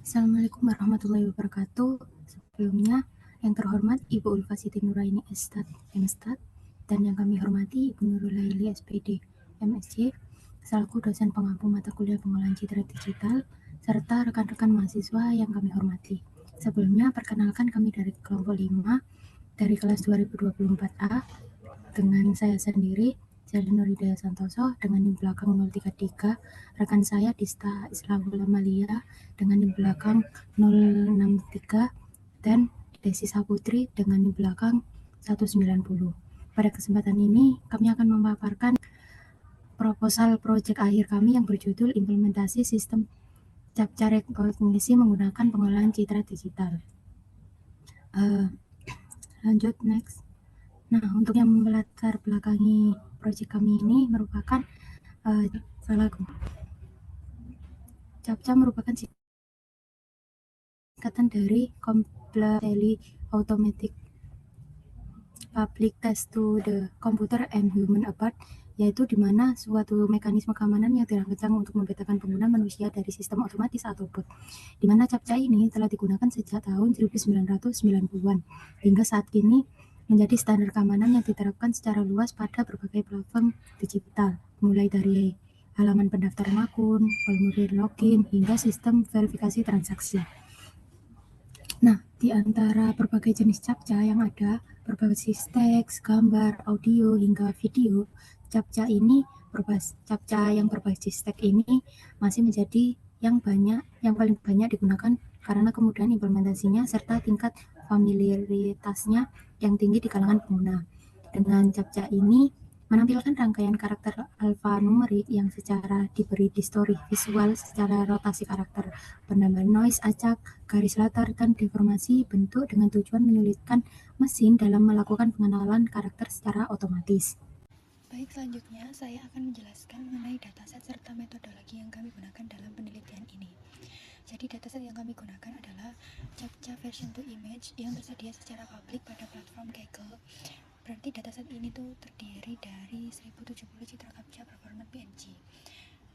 Assalamualaikum warahmatullahi wabarakatuh. Sebelumnya, yang terhormat Ibu Ulfa Siti Nuraini Estat, MStat, dan yang kami hormati Ibu Nurul Laili SPD, MSc, selaku dosen pengampu mata kuliah pengolahan citra digital, serta rekan-rekan mahasiswa yang kami hormati. Sebelumnya, perkenalkan kami dari kelompok 5 dari kelas 2024A dengan saya sendiri, Zalinur Hidayah Santoso, dengan di belakang 033, rekan saya Dista Islahul Amalia dengan di belakang 063, dan Desi Saputri dengan di belakang 190. Pada kesempatan ini, kami akan memaparkan proposal proyek akhir kami yang berjudul Implementasi Sistem Capture Rekognisi menggunakan pengolahan citra digital. Lanjut, next. Nah, untuk yang melatar belakangi proyek kami ini merupakan CAPTCHA merupakan singkatan dari Completely Automatic Public Test to the Computer and Human Apart, yaitu di mana suatu mekanisme keamanan yang dirancang untuk membedakan pengguna manusia dari sistem otomatis atau bot, di mana CAPTCHA ini telah digunakan sejak tahun 1990-an hingga saat ini menjadi standar keamanan yang diterapkan secara luas pada berbagai platform digital, mulai dari halaman pendaftaran akun, formulir login, hingga sistem verifikasi transaksi. Nah, di antara berbagai jenis CAPTCHA yang ada, berbasis teks, gambar, audio, hingga video, CAPTCHA yang berbasis teks ini masih menjadi yang paling banyak digunakan karena kemudahan implementasinya serta tingkat familiaritasnya yang tinggi di kalangan pengguna. Dengan CAPTCHA ini menampilkan rangkaian karakter alfanumerik yang secara diberi distorsi visual secara rotasi karakter, penambahan noise, acak, garis latar, dan deformasi bentuk dengan tujuan menyulitkan mesin dalam melakukan pengenalan karakter secara otomatis. Baik, selanjutnya saya akan menjelaskan mengenai dataset serta metodologi yang kami gunakan dalam penelitian ini. Jadi dataset yang kami gunakan adalah CAPTCHA version to image yang tersedia secara publik pada platform Kaggle. Berarti dataset ini tuh terdiri dari 1070 citra CAPTCHA berformat PNG.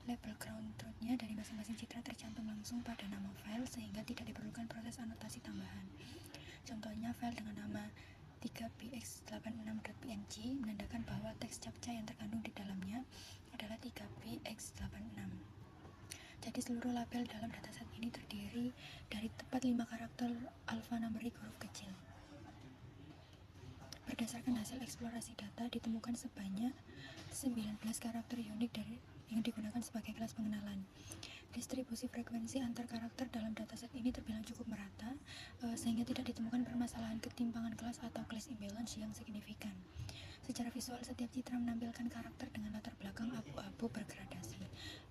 Label ground truth-nya dari masing-masing citra tercantum langsung pada nama file sehingga tidak diperlukan proses anotasi tambahan. Contohnya file dengan nama 3px86.png menandakan bahwa teks CAPTCHA yang terkandung di dalamnya adalah 3px86. Jadi seluruh label dalam dataset ini terdiri dari tepat 5 karakter alfanumerik huruf kecil. Berdasarkan hasil eksplorasi data, ditemukan sebanyak 19 karakter unik yang digunakan sebagai kelas pengenalan. Distribusi frekuensi antar karakter dalam dataset ini terbilang cukup merata, sehingga tidak ditemukan permasalahan ketimpangan kelas atau class imbalance yang signifikan. Secara visual, setiap citra menampilkan karakter dengan latar belakang abu-abu bergradasi,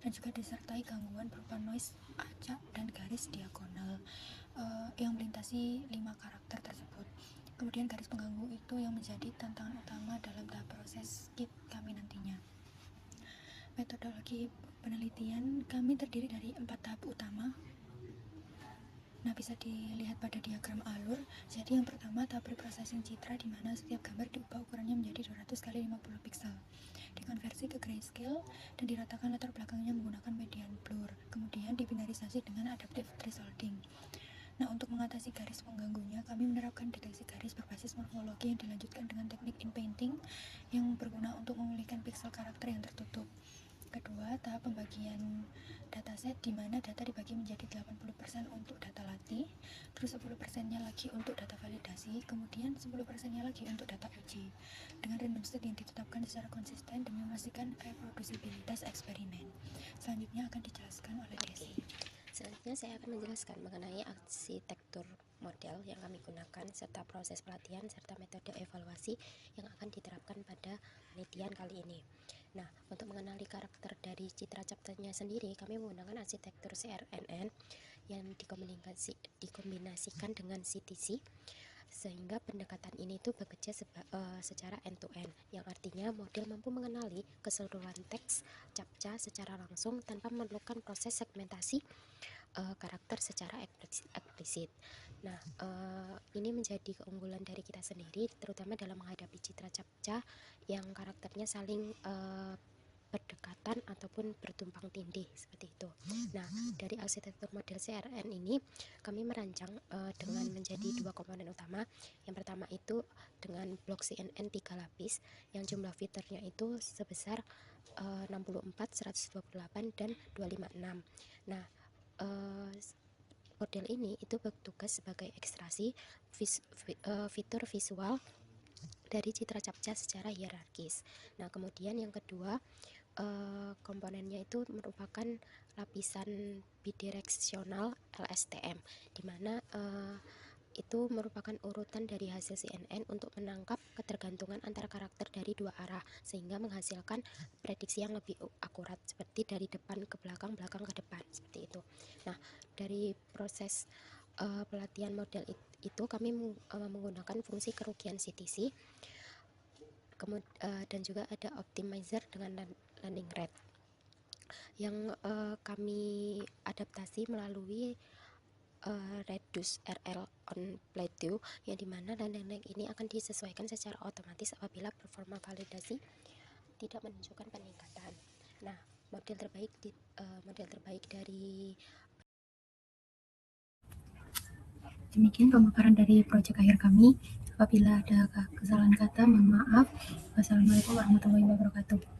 dan juga disertai gangguan berupa noise, acak, dan garis diagonal yang melintasi 5 karakter tersebut. Kemudian garis pengganggu itu yang menjadi tantangan utama dalam tahap proses kit kami nantinya. Metodologi penelitian kami terdiri dari 4 tahap utama. Nah, bisa dilihat pada diagram alur. Jadi yang pertama tahap preprocessing citra, di mana setiap gambar diubah ukurannya menjadi 200 x 50 pixel, dikonversi ke grayscale dan diratakan latar belakangnya menggunakan median blur. Kemudian dibinarisasi dengan adaptive thresholding. Nah, untuk mengatasi garis pengganggunya, kami menerapkan deteksi garis berbasis morfologi yang dilanjutkan dengan teknik inpainting yang berguna untuk memulihkan piksel karakter yang tertutup. Kedua, tahap pembagian dataset, di mana data dibagi menjadi 80% untuk data latih, terus 10%-nya lagi untuk data validasi, kemudian 10%-nya lagi untuk data uji, dengan random state yang ditetapkan secara konsisten demi memastikan reprodusibilitas eksperimen. Selanjutnya akan dijelaskan oleh Desi. Selanjutnya saya akan menjelaskan mengenai arsitektur model yang kami gunakan serta proses pelatihan serta metode evaluasi yang akan diterapkan pada penelitian kali ini. Nah, untuk mengenali karakter dari citra CAPTCHA-nya sendiri, kami menggunakan arsitektur CRNN yang dikombinasikan dengan CTC, sehingga pendekatan ini tuh bekerja secara end-to-end, yang artinya model mampu mengenali keseluruhan teks CAPTCHA secara langsung tanpa memerlukan proses segmentasi karakter secara eksplisit. Nah, ini menjadi keunggulan dari kita sendiri, terutama dalam menghadapi citra CAPTCHA yang karakternya saling berdekatan ataupun bertumpang tindih seperti itu. Nah, dari arsitektur model CRN ini kami merancang dengan menjadi dua komponen utama. Yang pertama itu dengan blok CNN 3 lapis yang jumlah fiturnya itu sebesar 64, 128, dan 256. Nah, model ini itu bertugas sebagai ekstraksi fitur visual dari citra captcha secara hierarkis. Nah, kemudian yang kedua, komponennya itu merupakan lapisan bidireksional LSTM, di mana itu merupakan urutan dari hasil CNN untuk menangkap ketergantungan antara karakter dari dua arah, sehingga menghasilkan prediksi yang lebih akurat, seperti dari depan ke belakang, belakang ke depan, seperti itu. Nah, dari proses pelatihan model itu kami menggunakan fungsi kerugian CTC, dan juga ada optimizer dengan learning rate yang kami adaptasi melalui reduce RL on plateau, yang dimana learning rate ini akan disesuaikan secara otomatis apabila performa validasi tidak menunjukkan peningkatan. Nah, model terbaik dari Demikian pemaparan dari proyek akhir kami. Apabila ada kesalahan kata, mohon maaf. Wassalamualaikum warahmatullahi wabarakatuh.